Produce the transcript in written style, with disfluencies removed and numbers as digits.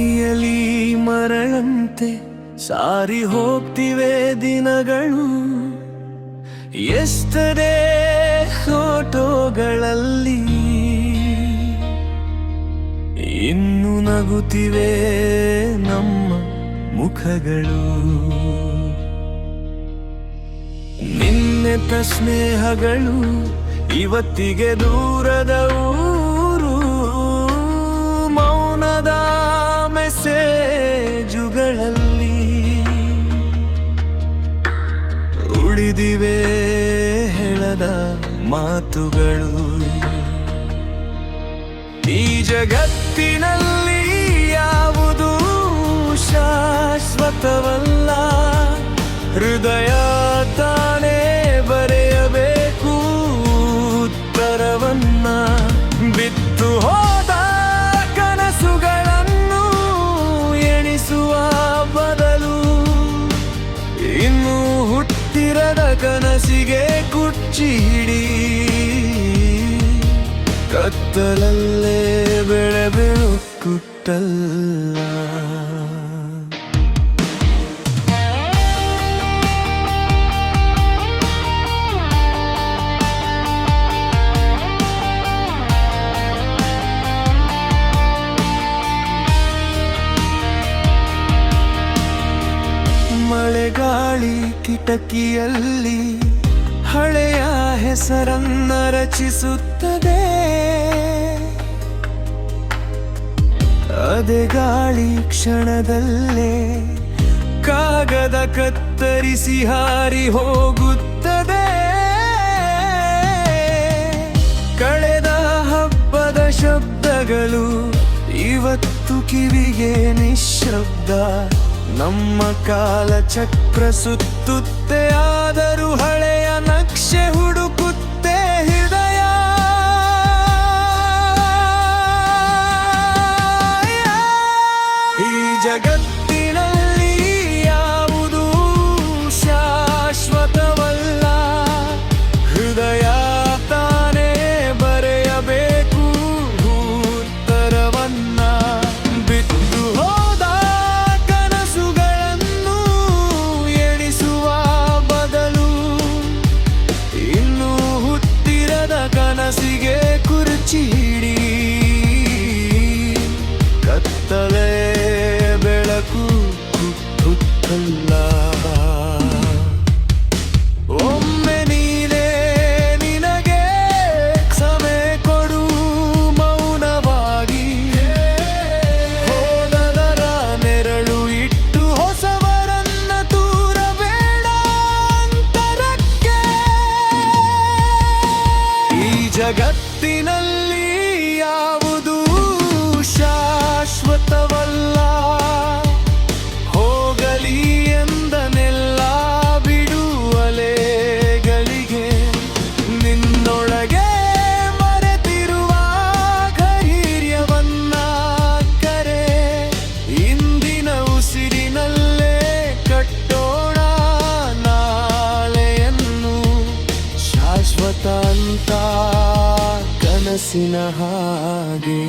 ಮೈಯಲಿ ಮರಳಂತೆ ಸಾರಿ ಹೋಗ್ತಿವೆ ದಿನಗಳು. ಎಷ್ಟರೇ ಫೋಟೋಗಳಲ್ಲಿ ಇನ್ನು ನಗುತ್ತಿವೆ ನಮ್ಮ ಮುಖಗಳು. ನಿನ್ನೆತ ಸ್ನೇಹಗಳು ಇವತ್ತಿಗೆ ದೂರದ ಊರು. ಮೌನದ ಮೆಸೇಜುಗಳಲ್ಲಿ ಉಳಿದಿವೆ ಹೇಳದ ಮಾತುಗಳು. ಈ ಜಗತ್ತಿನಲ್ಲಿ ಯಾವುದು ಶಾಶ್ವತವಲ್ಲ. ಹೃದಯ ತಾನೇ ಬರೆಯಬೇಕು ಉತ್ತರವನ್ನ. ಬಿತ್ತು ಹೋದ ಕನಸುಗಳನ್ನು ಎಣಿಸುವ ಬದಲು ಇನ್ನು ಹುಟ್ಟಿರದ ಕನಸಿಗೆ ಕುಚ್ಚಿ ಹಿಡಿ. ಕತ್ತಲಲ್ಲೇ ಬೆಳೆ ಬೆಳಕುಟ್ಟಲ್ಲ. ಮಳೆಗಾಳಿ ಕಿಟಕಿಯಲ್ಲಿ ಹಳೆಯ ಹೆಸರನ್ನ ರಚಿಸುತ್ತದೆ. ಅದೇ ಗಾಳಿ ಕ್ಷಣದಲ್ಲೇ ಕಾಗದ ಕತ್ತರಿಸಿ ಹಾರಿ ಹೋಗುತ್ತದೆ. ಕಳೆದ ಹಬ್ಬದ ಶಬ್ದಗಳು ಇವತ್ತು ಕಿವಿಗೆ ನಿಶ್ಶಬ್ದ. ನಮ್ಮ ಕಾಲ ಚಕ್ರ ಸುತ್ತುತ್ತೆ ಆದರೂ ಹಳೆಯ ನಕ್ಷೆ ಹುಡುಕುತ್ತೆ ಹೃದಯ. ಈ ಜಗತ್ತಿನಲ್ಲಿ ಯಾವುದು ಶಾಶ್ವತವಲ್ಲ. ಹೃದಯ ತಾನೇ ಬರೆಯಬೇಕು ಉತ್ತರವನ್ನ. ಬಿತ್ತು ಹೋದ ಕನಸುಗಳನ್ನು ಎಣಿಸುವ ಬದಲು ಇನ್ನು ಹುಟ್ಟಿರದ ಕನಸಿಗೆ ಕುರ್ಚಿ ಹಿಡಿ. ಕತ್ತಲೇ ಬೆಳಕು ಹುಟ್ಟಲ್ಲ. ಒಮ್ಮೆ ನೀನೇ ನಿನಗೆ ಕ್ಷಮೆ ಕೊಡು ಮೌನವಾಗಿ. ಹೋದದರ ನೆರಳು ಇಟ್ಟು ಹೊಸವರನ್ನ ದೂರಬೇಡ ಅಂತರಕ್ಕೆ. ಈ ಜಗತ್ತಿನಲ್ಲಿ ಯಾವುದು ಶಾಶ್ವತವಲ್ಲ. ಹೋಗಲಿ ಎಂದನೆಲ್ಲ ಬಿಡುವಲೆಗಳಿಗೆ. ನಿನ್ನೊಳಗೆ ಮರೆತಿರುವ ಧೈರ್ಯವನ್ನ ಕರೆ. ಇಂದಿನ ಉಸಿರಿನಲ್ಲೇ ಕಟ್ಟೋಣ ನಾಳೆಯನ್ನು. ಶಾಶ್ವತ ಅಂತ ಕನಸಿನ ಹಾಗೆ.